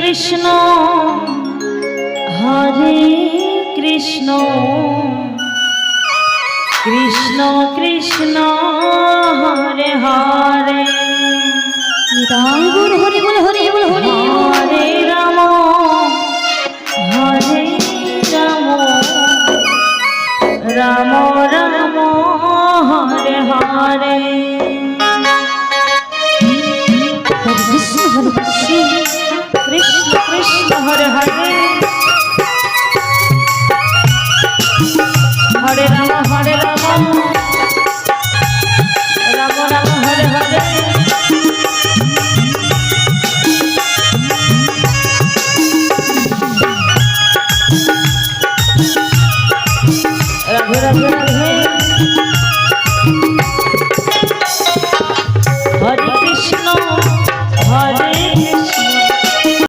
Krishna হরে Krishna Krishna Krishna Hare Hare Nitai Hari বল Hari বল Hari হরে Ram হরে Ram Ram Ram Hare Hare Krishna হরে Krishna Krishna Krishna Hare Hare